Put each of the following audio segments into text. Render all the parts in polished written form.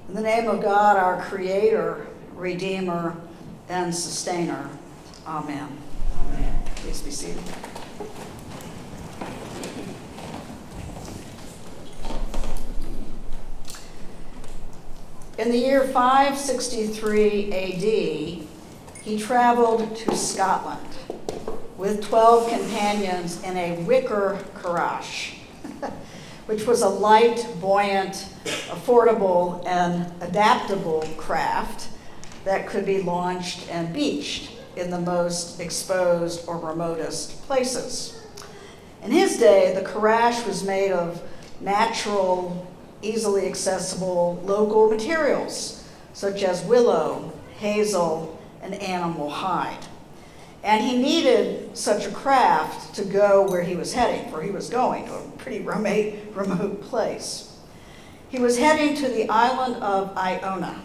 In the name of God, our Creator, Redeemer, and Sustainer. Amen. Amen. Please be seated. In the year 563 AD, he traveled to Scotland with 12 companions in a wicker carash, which was a light, buoyant, affordable, and adaptable craft that could be launched and beached in the most exposed or remotest places. In his day, the carash was made of natural, easily accessible local materials, such as willow, hazel, and animal hide. And he needed such a craft to go where he was heading, for he was going to a pretty remote place. He was heading to the island of Iona,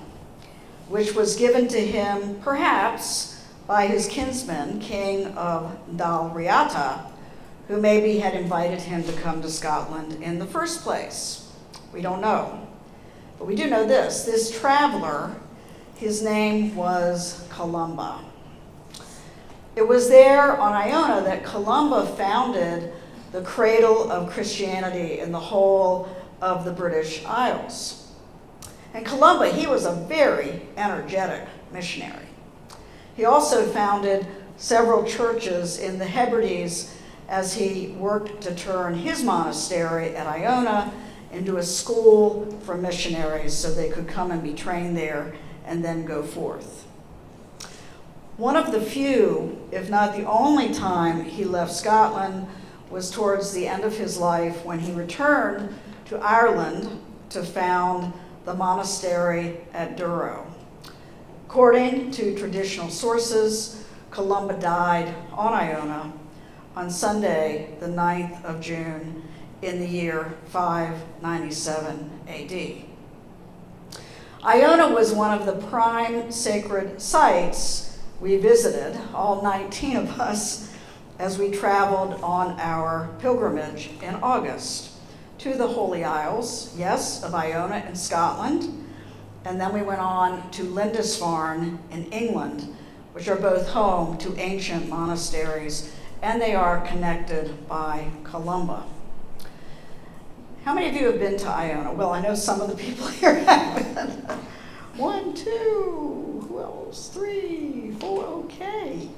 which was given to him perhaps by his kinsman, King of Dalriata, who maybe had invited him to come to Scotland in the first place. We don't know. But we do know this traveler, his name was Columba. It was there on Iona that Columba founded the cradle of Christianity in the whole of the British Isles. And Columba, he was a very energetic missionary. He also founded several churches in the Hebrides as he worked to turn his monastery at Iona into a school for missionaries so they could come and be trained there and then go forth. One of the few, if not the only time he left Scotland was towards the end of his life when he returned to Ireland to found the monastery at Durrow. According to traditional sources, Columba died on Iona on Sunday, the 9th of June, in the year 597 AD. Iona was one of the prime sacred sites we visited, all 19 of us, as we traveled on our pilgrimage in August to the Holy Isles, yes, of Iona in Scotland, and then we went on to Lindisfarne in England, which are both home to ancient monasteries, and they are connected by Columba. How many of you have been to Iona? Well, I know some of the people here have been. 1, 2, who else? 3, 4, okay.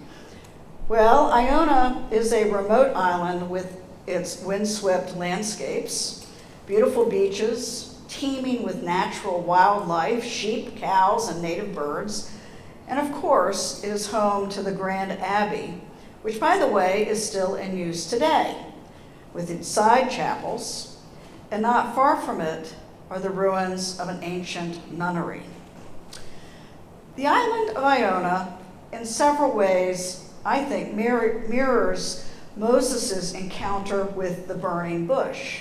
Well, Iona is a remote island with its windswept landscapes, beautiful beaches, teeming with natural wildlife, sheep, cows, and native birds, and of course, it is home to the Grand Abbey, which, by the way, is still in use today, with its side chapels, and not far from it are the ruins of an ancient nunnery. The island of Iona, in several ways, I think, mirrors Moses' encounter with the burning bush.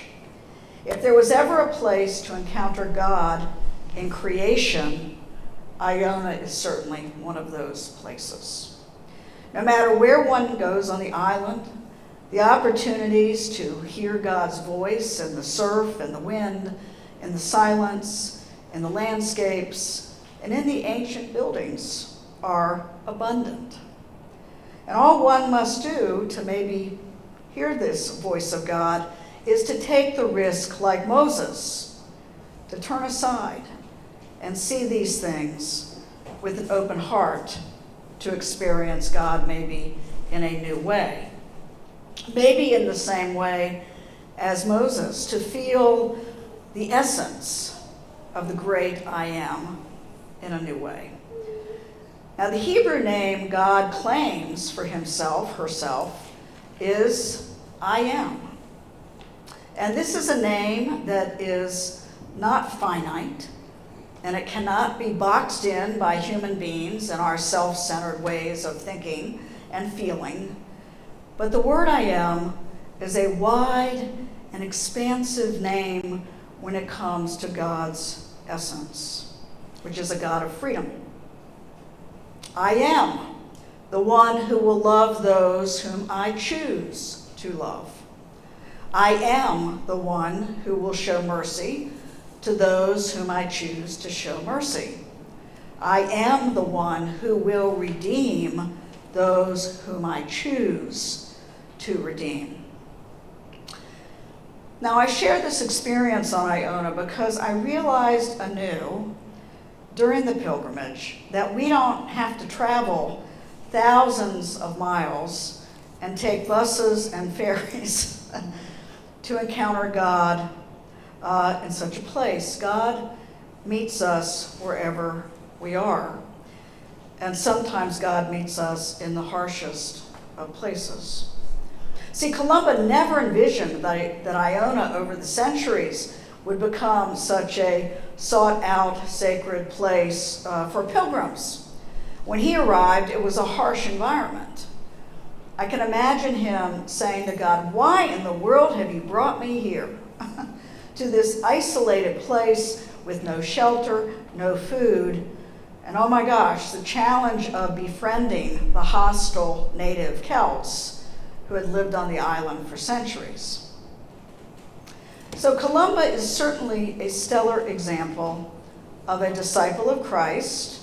If there was ever a place to encounter God in creation, Iona is certainly one of those places. No matter where one goes on the island, the opportunities to hear God's voice in the surf and the wind, in the silence, in the landscapes, and in the ancient buildings are abundant. And all one must do to maybe hear this voice of God is to take the risk like Moses, to turn aside and see these things with an open heart to experience God maybe in a new way. Maybe in the same way as Moses, to feel the essence of the great I am in a new way. Now, the Hebrew name God claims for himself, herself, is I am. And this is a name that is not finite, and it cannot be boxed in by human beings and our self-centered ways of thinking and feeling. But the word I am is a wide and expansive name when it comes to God's essence, which is a God of freedom. I am the one who will love those whom I choose to love. I am the one who will show mercy to those whom I choose to show mercy. I am the one who will redeem those whom I choose to redeem. Now, I share this experience on Iona because I realized anew during the pilgrimage that we don't have to travel thousands of miles and take buses and ferries to encounter God in such a place. God meets us wherever we are. And sometimes God meets us in the harshest of places. See, Columba never envisioned that Iona over the centuries would become such a sought-out sacred place for pilgrims. When he arrived, it was a harsh environment. I can imagine him saying to God, "Why in the world have you brought me here?" to this isolated place with no shelter, no food, and oh my gosh, the challenge of befriending the hostile native Celts who had lived on the island for centuries. So Columba is certainly a stellar example of a disciple of Christ,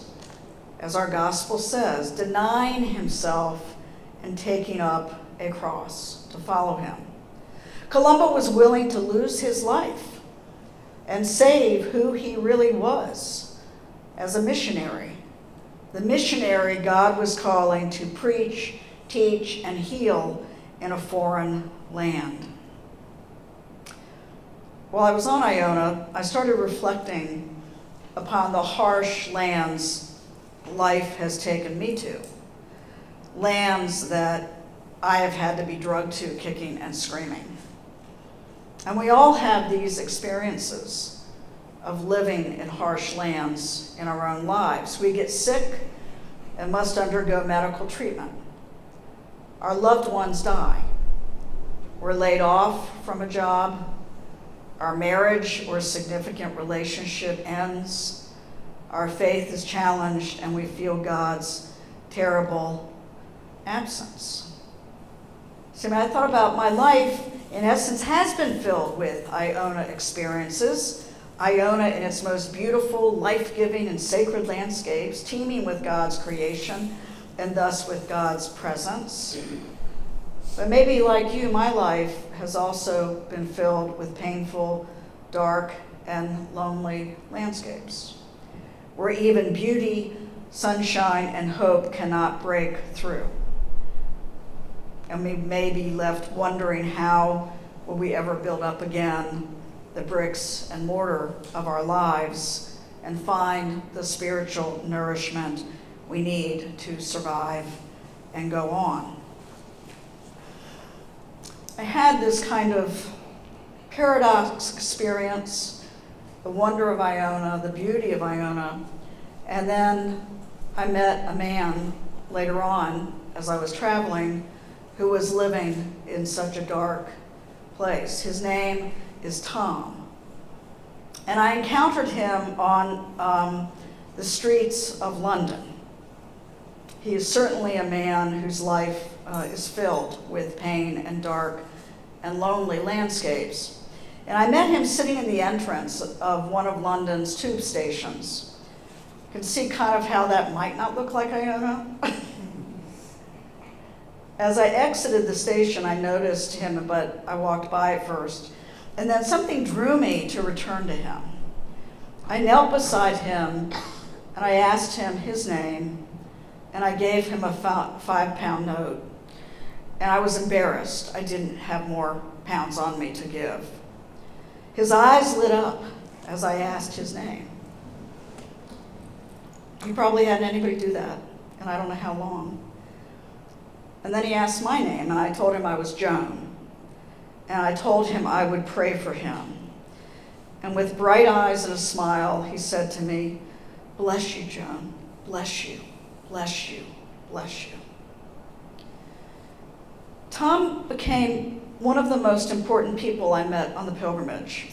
as our gospel says, denying himself and taking up a cross to follow him. Columba was willing to lose his life and save who he really was as a missionary. The missionary God was calling to preach, teach, and heal in a foreign land. While I was on Iona, I started reflecting upon the harsh lands life has taken me to. Lands that I have had to be drugged to kicking and screaming. And we all have these experiences of living in harsh lands in our own lives. We get sick and must undergo medical treatment. Our loved ones die. We're laid off from a job. Our marriage or significant relationship ends. Our faith is challenged and we feel God's terrible absence. See, when I thought about my life, in essence, has been filled with Iona experiences. Iona in its most beautiful, life-giving, and sacred landscapes, teeming with God's creation, and thus with God's presence. But maybe like you, my life has also been filled with painful, dark, and lonely landscapes, where even beauty, sunshine, and hope cannot break through. And we may be left wondering, how will we ever build up again the bricks and mortar of our lives and find the spiritual nourishment we need to survive and go on. I had this kind of paradox experience, the wonder of Iona, the beauty of Iona, and then I met a man later on as I was traveling who was living in such a dark place. His name is Tom. And I encountered him on the streets of London. He is certainly a man whose life is filled with pain and dark and lonely landscapes. And I met him sitting in the entrance of one of London's tube stations. You can see kind of how that might not look like Iona. As I exited the station, I noticed him, but I walked by at first. And then something drew me to return to him. I knelt beside him, and I asked him his name, and I gave him a £5 note. And I was embarrassed. I didn't have more pounds on me to give. His eyes lit up as I asked his name. He probably hadn't anybody do that, and I don't know how long. And then he asked my name, and I told him I was Joan. And I told him I would pray for him. And with bright eyes and a smile, he said to me, "Bless you, Joan. Bless you, bless you, bless you." Tom became one of the most important people I met on the pilgrimage.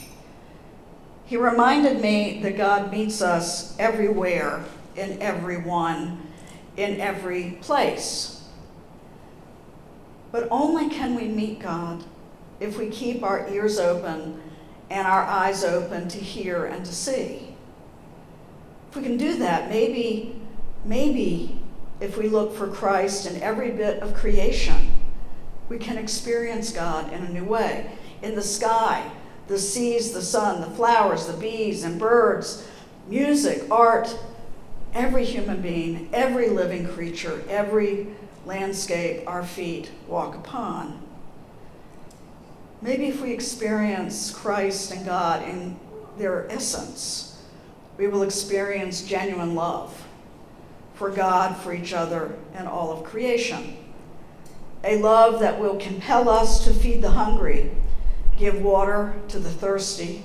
He reminded me that God meets us everywhere, in everyone, in every place. But only can we meet God if we keep our ears open and our eyes open to hear and to see. If we can do that, maybe if we look for Christ in every bit of creation, we can experience God in a new way. In the sky, the seas, the sun, the flowers, the bees and birds, music, art, every human being, every living creature, every landscape our feet walk upon. Maybe if we experience Christ and God in their essence, we will experience genuine love for God, for each other, and all of creation. A love that will compel us to feed the hungry, give water to the thirsty,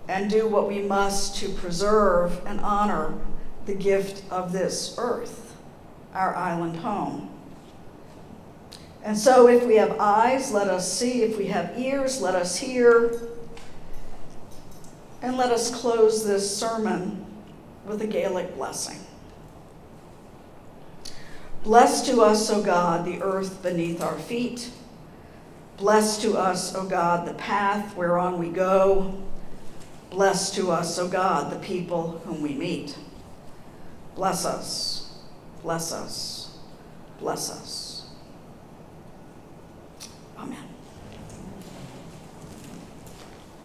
and do what we must to preserve and honor the gift of this earth, our island home. And so if we have eyes, let us see. If we have ears, let us hear. And let us close this sermon with a Gaelic blessing. Bless to us, O God, the earth beneath our feet. Bless to us, O God, the path whereon we go. Bless to us, O God, the people whom we meet. Bless us, bless us, bless us. Amen.